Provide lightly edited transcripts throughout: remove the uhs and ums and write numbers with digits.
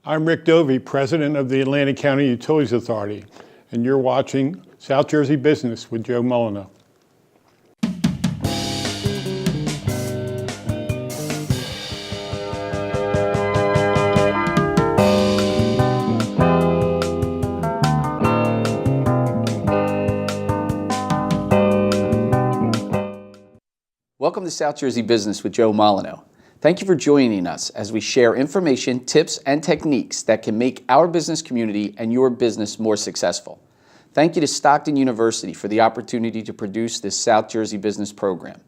I'm Rick Dovey, President of the Atlantic County Utilities Authority, and you're watching South Jersey Business with Joe Molyneux. Welcome to South Jersey Business with Joe Molyneux. Thank you for joining us as we share information, tips, and techniques that can make our business community and your business more successful. Thank you to Stockton University for the opportunity to produce this South Jersey Business program.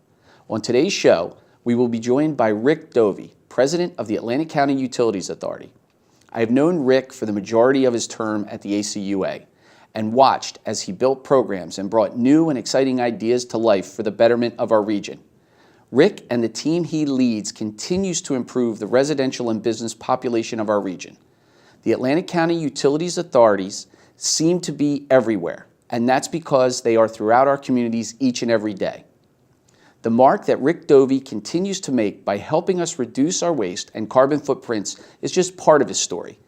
On today's show, we will be joined by Rick Dovey, President of the Atlantic County Utilities Authority. I have known Rick for the majority of his term at the ACUA and watched as he built programs and brought new and exciting ideas to life for the betterment of our region. Rick and the team he leads continues to improve the residential and business population of our region. The Atlantic County Utilities Authorities seem to be everywhere, and that's because they are throughout our communities each and every day. The mark that Rick Dovey continues to make by helping us reduce our waste and carbon footprints is just part of his story.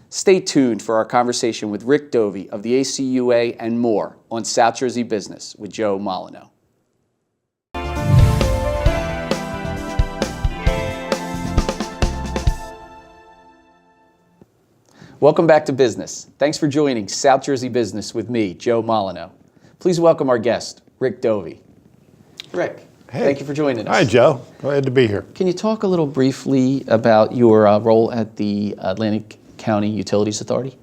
Stay tuned for our conversation with Rick Dovey of the ACUA and more on South Jersey Business with Joe Molyneux. Welcome back to Business. Thanks for joining South Jersey Business with me, Joe Molyneux. Please welcome our guest, Rick Dovey. Rick, thank you for joining us. Hi, Joe. Glad to be here. Can you talk a little briefly about your role at the Atlantic County Utilities Authority?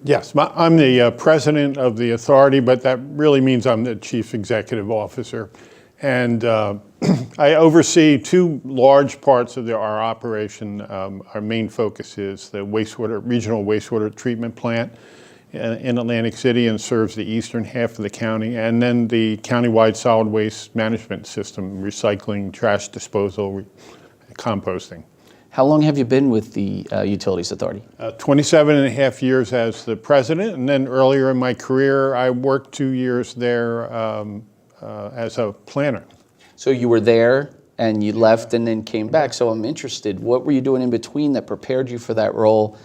Yes, I'm the president of the authority, but that really means I'm the chief executive officer. And I oversee two large parts of our operation. Our main focus is the regional wastewater treatment plant in Atlantic City and serves the eastern half of the county, and then the countywide solid waste management system, recycling, trash disposal, composting. How long have you been with the Utilities Authority? 27 and a half years as the president, and then earlier in my career, I worked 2 years there as a planner. So you were there and you left and then came back. So I'm interested, what were you doing in between that prepared you for that role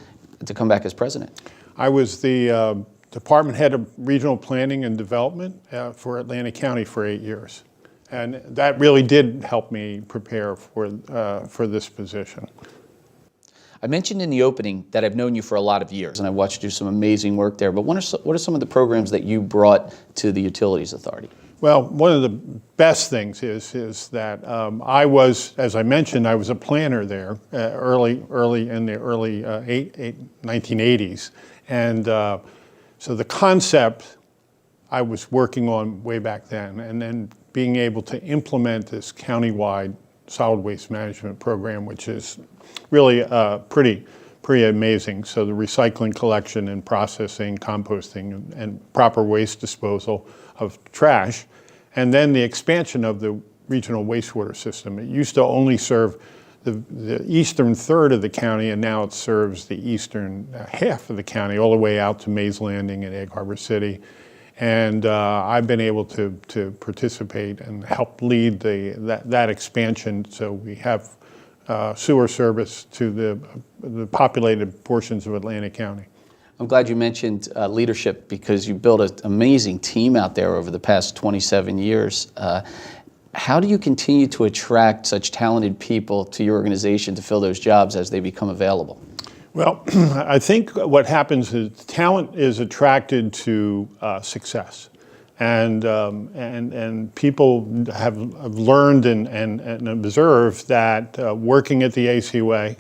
to come back as president? I was the department head of regional planning and development for Atlantic County for 8 years. And that really did help me prepare for this position. I mentioned in the opening that I've known you for a lot of years and I watched you do some amazing work there, but what are some of the programs that you brought to the Utilities Authority? Well, one of the best things is that I was, as I mentioned, I was a planner there early in the early 1980s. And so the concept I was working on way back then, and then being able to implement this countywide solid waste management program, which is really pretty amazing. So the recycling, collection, and processing, composting, and proper waste disposal of trash, and then the expansion of the regional wastewater system. It used to only serve the eastern third of the county, and now it serves the eastern half of the county, all the way out to Mays Landing and Egg Harbor City. And I've been able to participate and help lead that expansion, so we have sewer service to the populated portions of Atlantic County. I'm glad you mentioned leadership because you built an amazing team out there over the past 27 years. How do you continue to attract such talented people to your organization to fill those jobs as they become available? Well, I think what happens is talent is attracted to success. And people have learned and observed that working at the ACUA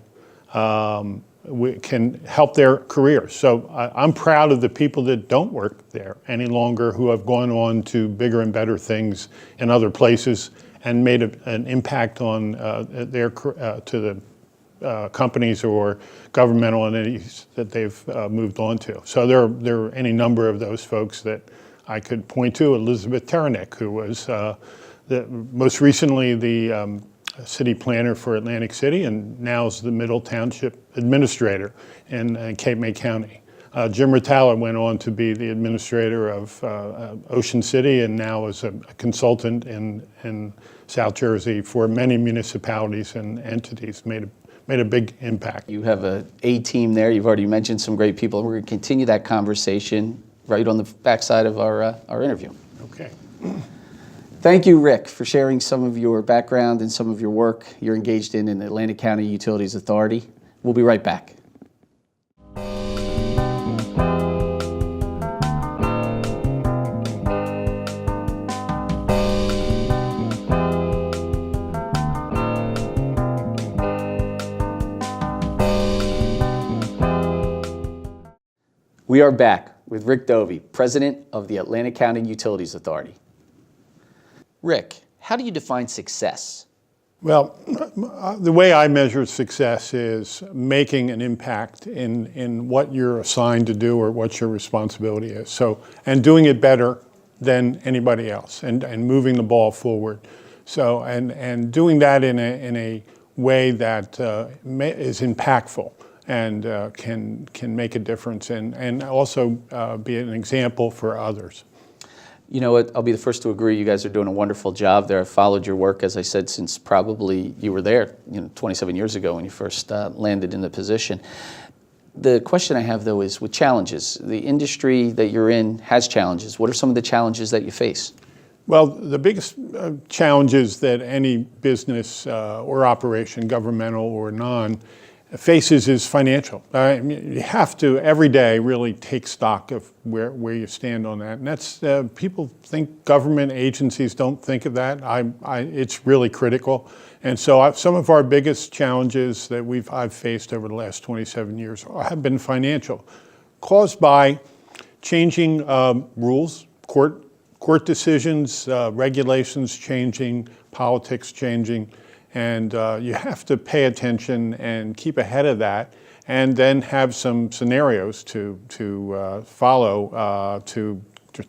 can help their careers. So I'm proud of the people that don't work there any longer, who have gone on to bigger and better things in other places and made an impact on to the companies or governmental entities that they've moved on to. So there are any number of those folks that I could point to. Elizabeth Terenick, who was most recently the city planner for Atlantic City, and now is the Middle Township administrator in Cape May County. Jim Rotella went on to be the administrator of Ocean City, and now is a consultant in South Jersey for many municipalities and entities. Made made a big impact. You have a team there. You've already mentioned some great people. We're going to continue that conversation right on the backside of our interview. Okay. Thank you, Rick, for sharing some of your background and some of your work you're engaged in the Atlantic County Utilities Authority. We'll be right back. We are back with Rick Dovey, President of the Atlantic County Utilities Authority. Rick, how do you define success? Well, the way I measure success is making an impact in what you're assigned to do or what your responsibility is. So, and doing it better than anybody else, and moving the ball forward. So, and doing that in a way that is impactful and can make a difference, and also be an example for others. You know what, I'll be the first to agree, you guys are doing a wonderful job there. I've followed your work, as I said, since probably you were there, 27 years ago when you first landed in the position. The question I have, though, is with challenges. The industry that you're in has challenges. What are some of the challenges that you face? Well, the biggest challenges that any business or operation, governmental or non, faces is financial. You have to every day really take stock of where you stand on that, and that's people think government agencies don't think of that. It's really critical, and so some of our biggest challenges that I've faced over the last 27 years have been financial, caused by changing rules, court decisions, regulations changing, politics changing. And you have to pay attention and keep ahead of that, and then have some scenarios to follow to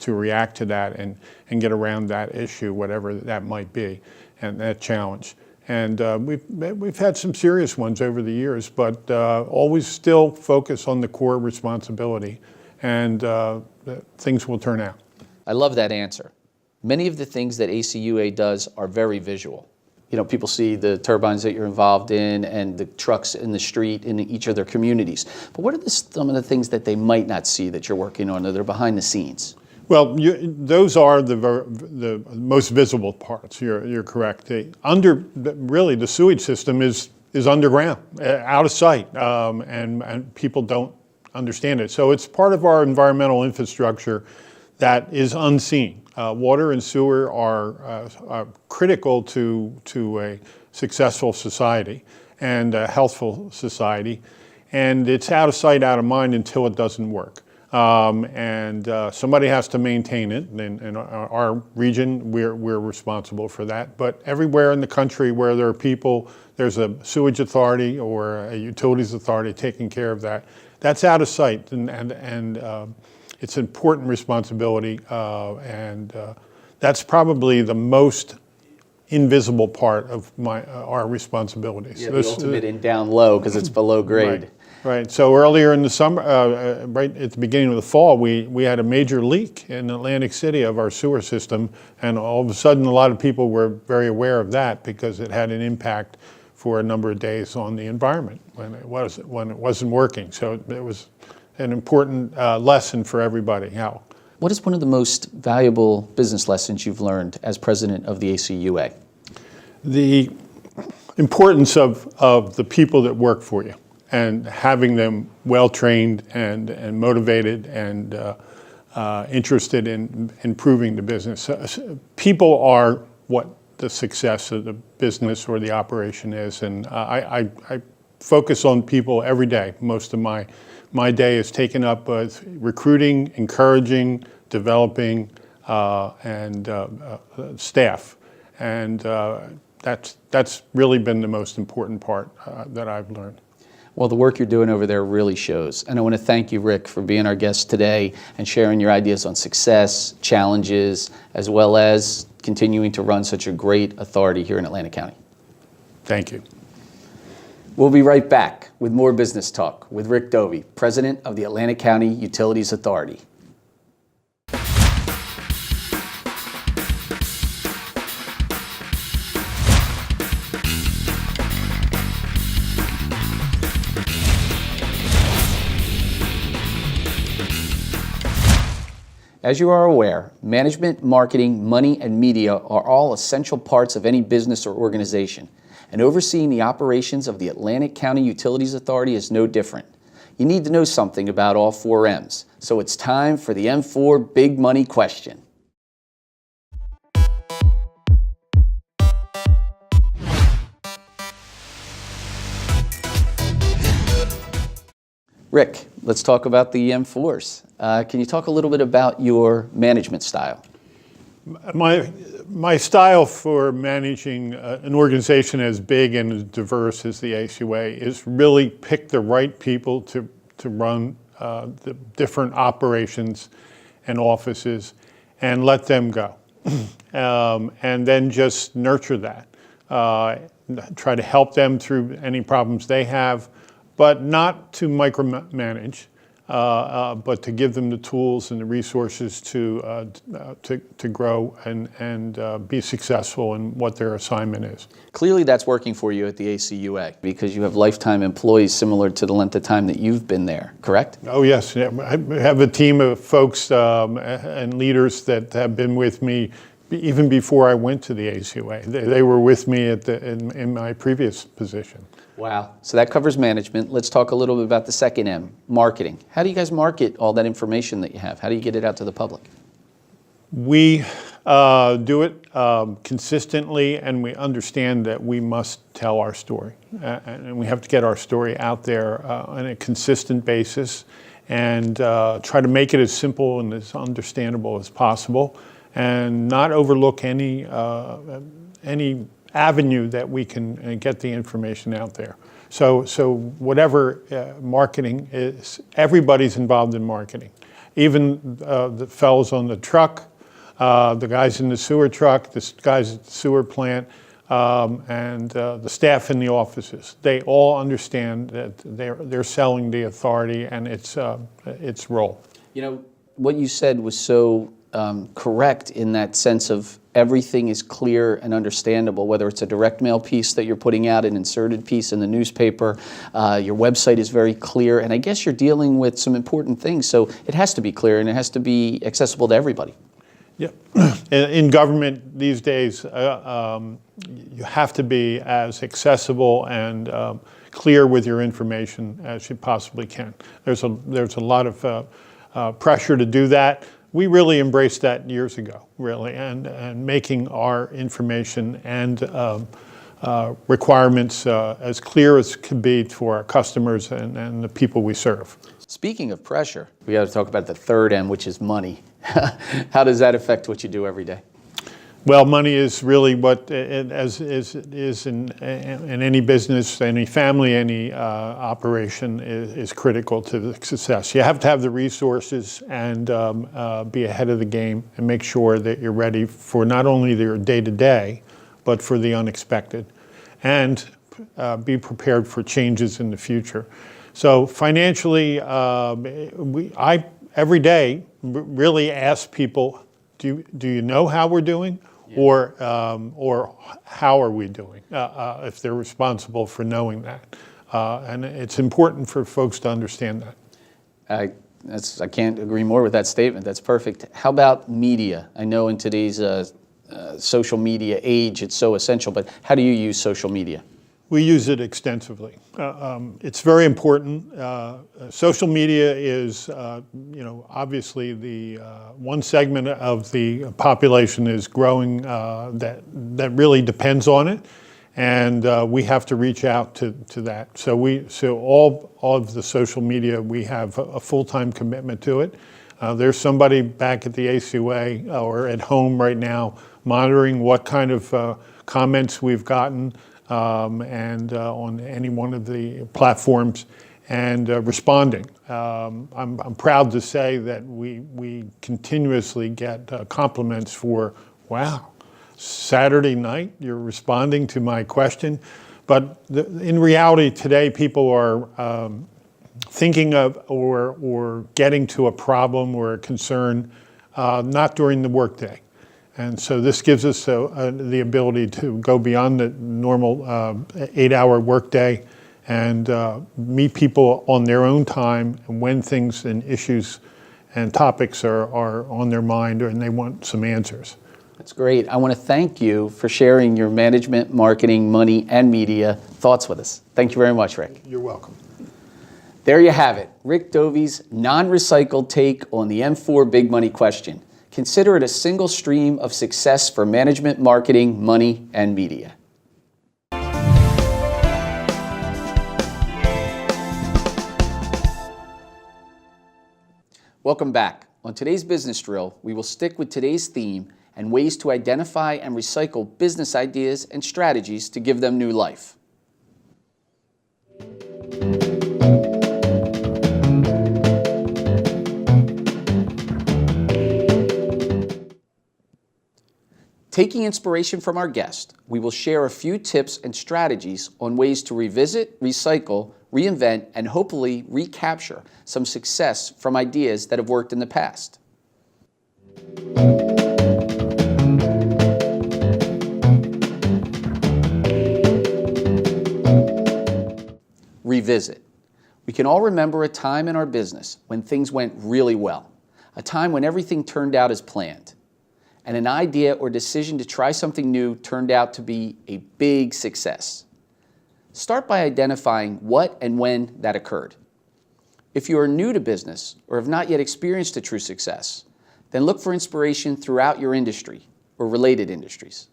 react to that and get around that issue, whatever that might be, and that challenge. And we've had some serious ones over the years, but always still focus on the core responsibility, and things will turn out. I love that answer. Many of the things that ACUA does are very visual. People see the turbines that you're involved in and the trucks in the street in each of their communities. But what are some of the things that they might not see that you're working on, that are behind the scenes? Well, those are the most visible parts. You're correct. Really, the sewage system is underground, out of sight, and people don't understand it. So it's part of our environmental infrastructure that is unseen. Water and sewer are critical to a successful society and a healthful society, and it's out of sight, out of mind until it doesn't work. Somebody has to maintain it. In our region, we're responsible for that. But everywhere in the country where there are people, there's a sewage authority or a utilities authority taking care of that. That's out of sight, and it's an important responsibility, and that's probably the most invisible part of our responsibilities. Yeah, the ultimate in down low, because it's below grade. Right. So earlier in the summer, right at the beginning of the fall, we had a major leak in Atlantic City of our sewer system, and all of a sudden a lot of people were very aware of that because it had an impact for a number of days on the environment when it wasn't working. So it was an important lesson for everybody. How? What is one of the most valuable business lessons you've learned as president of the ACUA? The importance of the people that work for you, and having them well-trained and motivated and interested in improving the business. People are what the success of the business or the operation is, and I focus on people every day. Most of my day is taken up with recruiting, encouraging, developing, and staff. And that's really been the most important part that I've learned. Well, the work you're doing over there really shows. And I want to thank you, Rick, for being our guest today and sharing your ideas on success, challenges, as well as continuing to run such a great authority here in Atlantic County. Thank you. We'll be right back with more business talk with Rick Dovey, President of the Atlantic County Utilities Authority. As you are aware, management, marketing, money, and media are all essential parts of any business or organization, and overseeing the operations of the Atlantic County Utilities Authority is no different. You need to know something about all four M's, so it's time for the M4 Big Money Question. Rick, let's talk about the M4s. Can you talk a little bit about your management style? My style for managing an organization as big and as diverse as the ACUA is really pick the right people to run the different operations and offices and let them go. And then just nurture that. Try to help them through any problems they have, but not to micromanage, but to give them the tools and the resources to grow and be successful in what their assignment is. Clearly that's working for you at the ACUA because you have lifetime employees similar to the length of time that you've been there, correct? Oh yes, I have a team of folks and leaders that have been with me even before I went to the ACUA. They were with me in my previous position. Wow. So that covers management. Let's talk a little bit about the second M, marketing. How do you guys market all that information that you have? How do you get it out to the public? We do it consistently, and we understand that we must tell our story. And we have to get our story out there on a consistent basis and try to make it as simple and as understandable as possible and not overlook any avenue that we can get the information out there. So whatever marketing is, everybody's involved in marketing. Even the fellows on the truck, the guys in the sewer truck, the guys at the sewer plant, and the staff in the offices. They all understand that they're selling the authority and its role. You know, what you said was so correct in that sense of everything is clear and understandable, whether it's a direct mail piece that you're putting out, an inserted piece in the newspaper, your website is very clear, and I guess you're dealing with some important things, so it has to be clear and it has to be accessible to everybody. Yeah, in government these days, you have to be as accessible and clear with your information as you possibly can. There's a lot of pressure to do that. We really embraced that years ago, really, and making our information and requirements as clear as could be for our customers and the people we serve. Speaking of pressure, we got to talk about the third M, which is money. How does that affect what you do every day? Well, money is really what, as it is in any business, any family, any operation, is critical to the success. You have to have the resources and be ahead of the game and make sure that you're ready for not only your day-to-day, but for the unexpected, and be prepared for changes in the future. So financially, I every day really ask people, do you know how we're doing? Yeah. Or how are we doing, if they're responsible for knowing that. And it's important for folks to understand that. I can't agree more with that statement. That's perfect. How about media? I know in today's social media age, it's so essential, but how do you use social media? We use it extensively. It's very important. Social media is, obviously the one segment of the population is growing that really depends on it, and we have to reach out to that. So all of the social media, we have a full-time commitment to it. There's somebody back at the ACUA or at home right now monitoring what kind of comments we've gotten. And on any one of the platforms, and responding. I'm proud to say that we continuously get compliments for, wow, Saturday night you're responding to my question. But in reality today, people are thinking of or getting to a problem or a concern not during the workday. And so this gives us the ability to go beyond the normal 8-hour workday and meet people on their own time and when things and issues and topics are on their mind and they want some answers. That's great. I want to thank you for sharing your management, marketing, money, and media thoughts with us. Thank you very much, Rick. You're welcome. There you have it, Rick Dovey's non-recycled take on the M4 big money question. Consider it a single stream of success for management, marketing, money, and media. Welcome back. On today's business drill, we will stick with today's theme and ways to identify and recycle business ideas and strategies to give them new life. Taking inspiration from our guest, we will share a few tips and strategies on ways to revisit, recycle, reinvent, and hopefully recapture some success from ideas that have worked in the past. Revisit. We can all remember a time in our business when things went really well, a time when everything turned out as planned, and an idea or decision to try something new turned out to be a big success. Start by identifying what and when that occurred. If you are new to business or have not yet experienced a true success, then look for inspiration throughout your industry or related industries.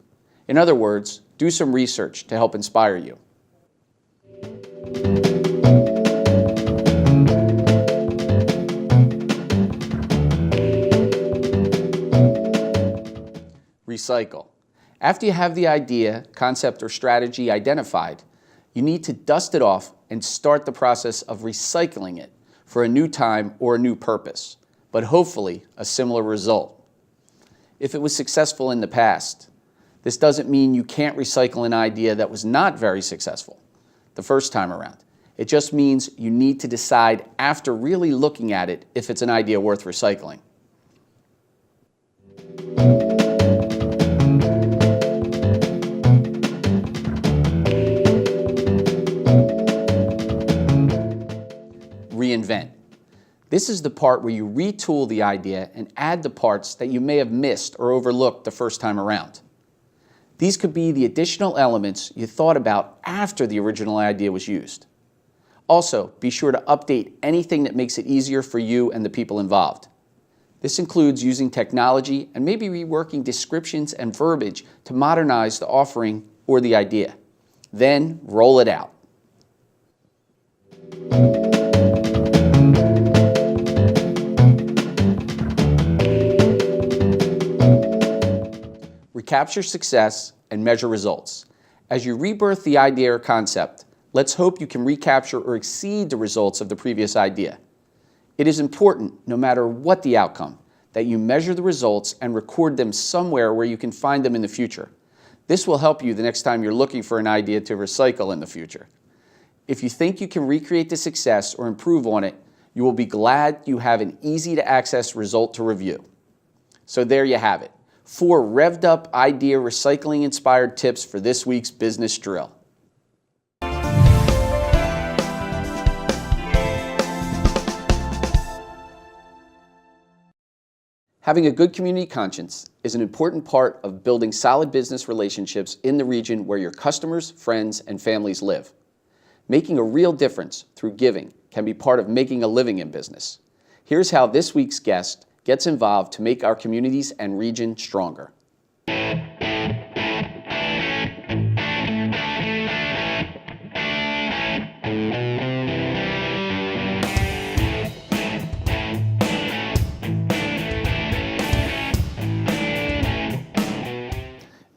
In other words, do some research to help inspire you. Recycle. After you have the idea, concept, or strategy identified, you need to dust it off and start the process of recycling it for a new time or a new purpose, but hopefully a similar result. If it was successful in the past, this doesn't mean you can't recycle an idea that was not very successful the first time around. It just means you need to decide after really looking at it if it's an idea worth recycling. Reinvent. This is the part where you retool the idea and add the parts that you may have missed or overlooked the first time around. These could be the additional elements you thought about after the original idea was used. Also, be sure to update anything that makes it easier for you and the people involved. This includes using technology and maybe reworking descriptions and verbiage to modernize the offering or the idea. Then roll it out. Recapture success and measure results. As you rebirth the idea or concept, let's hope you can recapture or exceed the results of the previous idea. It is important, no matter what the outcome, that you measure the results and record them somewhere where you can find them in the future. This will help you the next time you're looking for an idea to recycle in the future. If you think you can recreate the success or improve on it, you will be glad you have an easy-to-access result to review. So there you have it. 4 revved-up idea recycling-inspired tips for this week's business drill. Having a good community conscience is an important part of building solid business relationships in the region where your customers, friends, and families live. Making a real difference through giving can be part of making a living in business. Here's how this week's guest gets involved to make our communities and region stronger.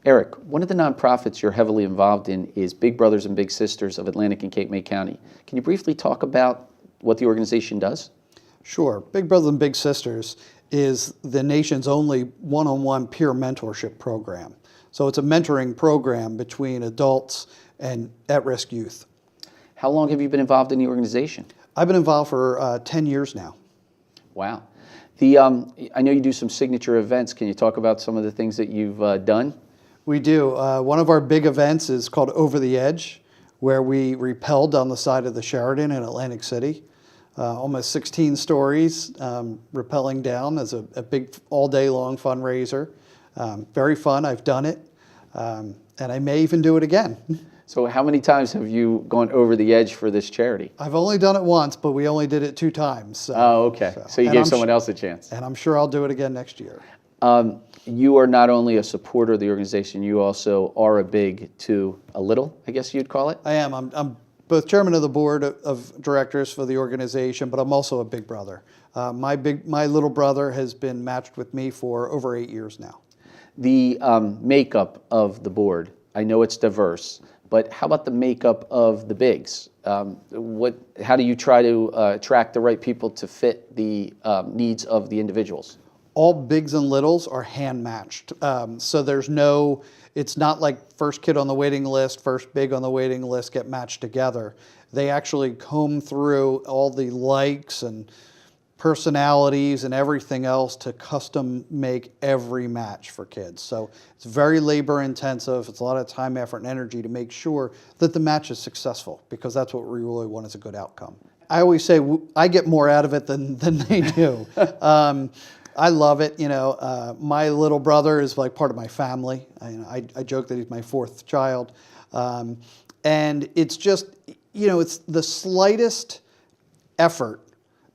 Eric, one of the nonprofits you're heavily involved in is Big Brothers and Big Sisters of Atlantic and Cape May County. Can you briefly talk about what the organization does? Sure. Big Brothers and Big Sisters is the nation's only one-on-one peer mentorship program. So it's a mentoring program between adults and at-risk youth. How long have you been involved in the organization? I've been involved for 10 years now. Wow. I know you do some signature events. Can you talk about some of the things that you've done? We do. One of our big events is called Over the Edge, where we rappel down the side of the Sheraton in Atlantic City. almost 16 stories, rappelling down as a big all-day-long fundraiser. Very fun. I've done it, and I may even do it again. So how many times have you gone over the edge for this charity? I've only done it once, but we only did it 2 times. So, Oh, okay. So you and gave I'm someone else a chance. And I'm sure I'll do it again next year. You are not only a supporter of the organization, you also are a big to a little, I guess you'd call it. I am. I'm both chairman of the board of directors for the organization, but I'm also a big brother. My little brother has been matched with me for over 8 years now. The makeup of the board, I know it's diverse, but how about the makeup of the bigs? How do you try to attract the right people to fit the needs of the individuals? All bigs and littles are hand matched. So it's not like first kid on the waiting list, first big on the waiting list get matched together. They actually comb through all the likes and personalities and everything else to custom make every match for kids. So it's very labor intensive. It's a lot of time, effort, and energy to make sure that the match is successful, because that's what we really want, is a good outcome. I always say I get more out of it than they do. I love it. My little brother is like part of my family. I joke that he's my 4th child. And it's just, it's the slightest effort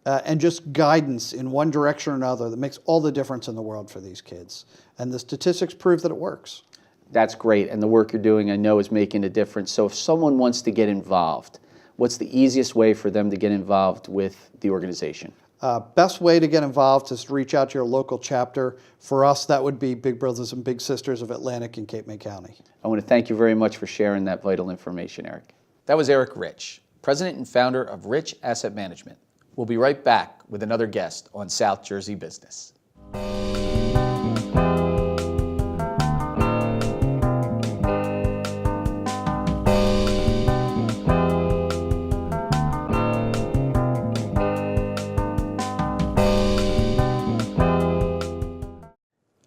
and just guidance in one direction or another that makes all the difference in the world for these kids. And the statistics prove that it works. That's great, and the work you're doing, I know, is making a difference. So if someone wants to get involved, what's the easiest way for them to get involved with the organization? Best way to get involved is to reach out to your local chapter. For us, that would be Big Brothers and Big Sisters of Atlantic and Cape May County. I want to thank you very much for sharing that vital information, Eric. That was Eric Rich, president and founder of Rich Asset Management. We'll be right back with another guest on South Jersey Business.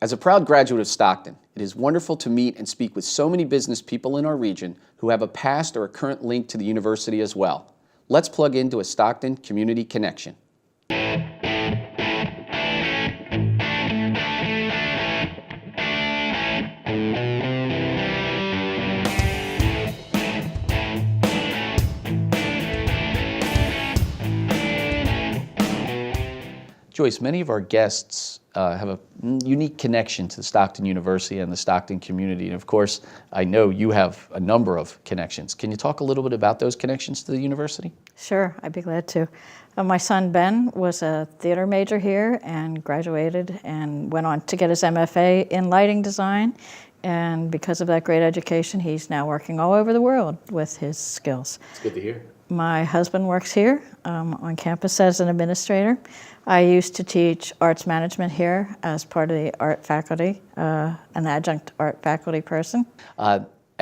As a proud graduate of Stockton, it is wonderful to meet and speak with so many business people in our region who have a past or a current link to the university as well. Let's plug into a Stockton Community Connection. Joyce, many of our guests have a unique connection to the Stockton University and the Stockton community. And of course, I know you have a number of connections. Can you talk a little bit about those connections to the university? Sure, I'd be glad to. My son Ben was a theater major here and graduated and went on to get his MFA in lighting design. And because of that great education, he's now working all over the world with his skills. It's good to hear. My husband works here on campus as an administrator. I used to teach arts management here as part of the art faculty, an adjunct art faculty person.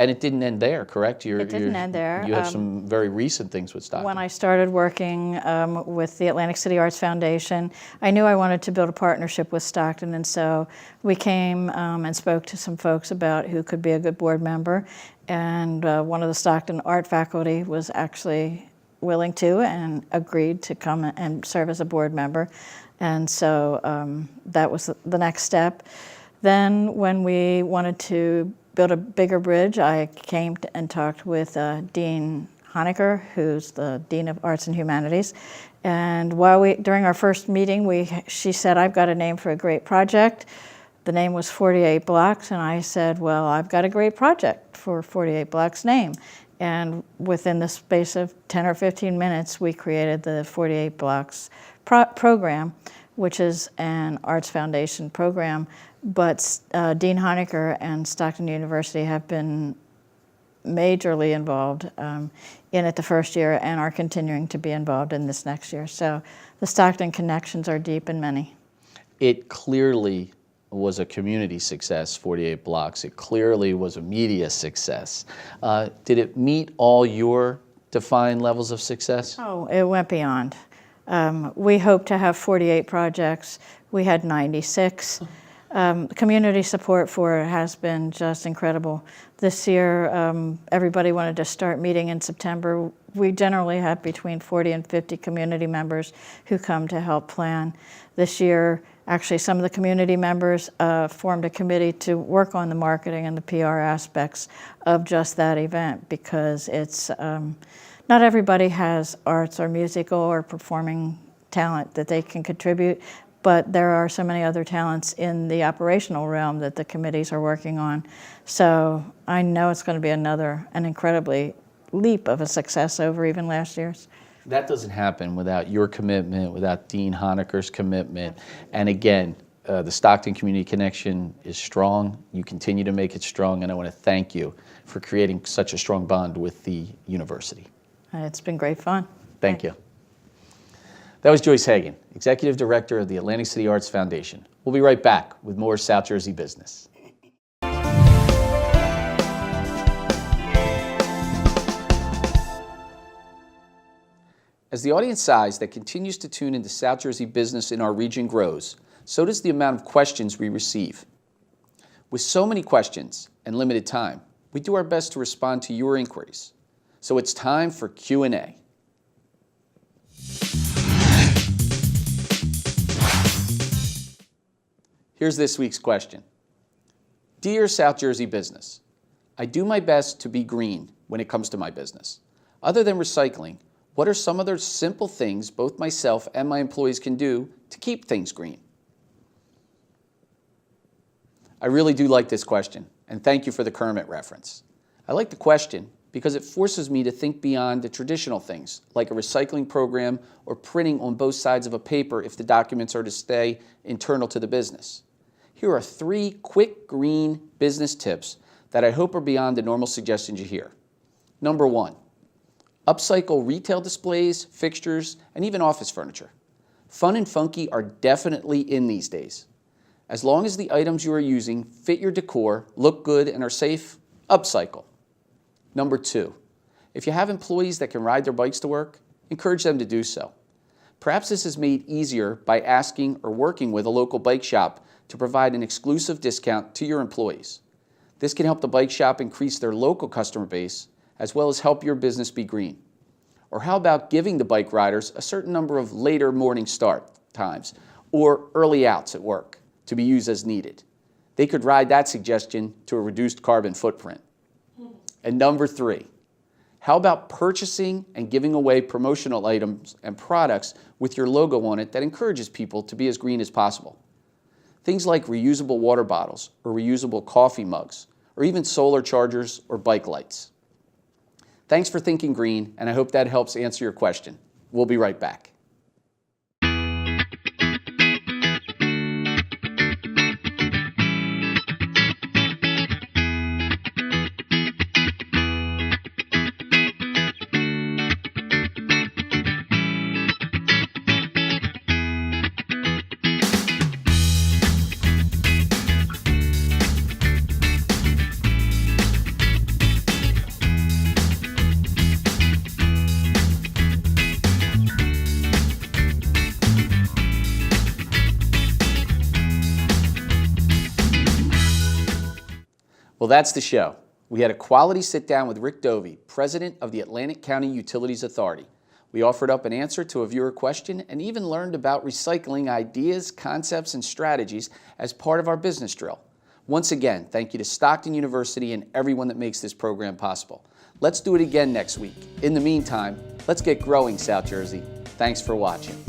And it didn't end there, correct? It didn't end there. You have some very recent things with Stockton. When I started working with the Atlantic City Arts Foundation, I knew I wanted to build a partnership with Stockton, and so we came and spoke to some folks about who could be a good board member, and one of the Stockton art faculty was actually willing to and agreed to come and serve as a board member, and so that was the next step. Then when we wanted to build a bigger bridge, I came and talked with Dean Honecker, who's the Dean of Arts and Humanities. And during our first meeting, she said, "I've got a name for a great project." The name was 48 Blocks, and I said, "Well, I've got a great project for 48 Blocks name." And within the space of 10 or 15 minutes, we created the 48 Blocks program, which is an Arts Foundation program. But Dean Honecker and Stockton University have been majorly involved in it the first year and are continuing to be involved in this next year. So the Stockton connections are deep and many. It clearly was a community success, 48 Blocks. It clearly was a media success. Did it meet all your defined levels of success? Oh, it went beyond. We hoped to have 48 projects. We had 96. community support for it has been just incredible. This year, everybody wanted to start meeting in September. We generally have between 40 and 50 community members who come to help plan. This year, actually, some of the community members formed a committee to work on the marketing and the PR aspects of just that event, because it's not everybody has arts or musical or performing talent that they can contribute, but there are so many other talents in the operational realm that the committees are working on. So I know it's going to be an incredibly leap of a success over even last year's. That doesn't happen without your commitment, without Dean Honecker's commitment. And again, the Stockton Community Connection is strong. You continue to make it strong, and I want to thank you for creating such a strong bond with the university. It's been great fun. Thank you. That was Joyce Hagan, Executive Director of the Atlantic City Arts Foundation. We'll be right back with more South Jersey Business. As the audience size that continues to tune into South Jersey Business in our region grows, so does the amount of questions we receive. With so many questions and limited time, we do our best to respond to your inquiries. So it's time for Q&A. Here's this week's question. Dear South Jersey Business, I do my best to be green when it comes to my business. Other than recycling, what are some other simple things both myself and my employees can do to keep things green? I really do like this question, and thank you for the Kermit reference. I like the question because it forces me to think beyond the traditional things, like a recycling program or printing on both sides of a paper if the documents are to stay internal to the business. Here are 3 quick green business tips that I hope are beyond the normal suggestions you hear. Number 1, upcycle retail displays, fixtures, and even office furniture. Fun and funky are definitely in these days. As long as the items you are using fit your decor, look good, and are safe, upcycle. Number 2, if you have employees that can ride their bikes to work, encourage them to do so. Perhaps this is made easier by asking or working with a local bike shop to provide an exclusive discount to your employees. This can help the bike shop increase their local customer base, as well as help your business be green. Or how about giving the bike riders a certain number of later morning start times or early outs at work to be used as needed? They could ride that suggestion to a reduced carbon footprint. And number 3, how about purchasing and giving away promotional items and products with your logo on it that encourages people to be as green as possible? Things like reusable water bottles or reusable coffee mugs, or even solar chargers or bike lights. Thanks for thinking green, and I hope that helps answer your question. We'll be right back. Well, that's the show. We had a quality sit-down with Rick Dovey, President of the Atlantic County Utilities Authority. We offered up an answer to a viewer question and even learned about recycling ideas, concepts, and strategies as part of our business drill. Once again, thank you to Stockton University and everyone that makes this program possible. Let's do it again next week. In the meantime, let's get growing, South Jersey. Thanks for watching.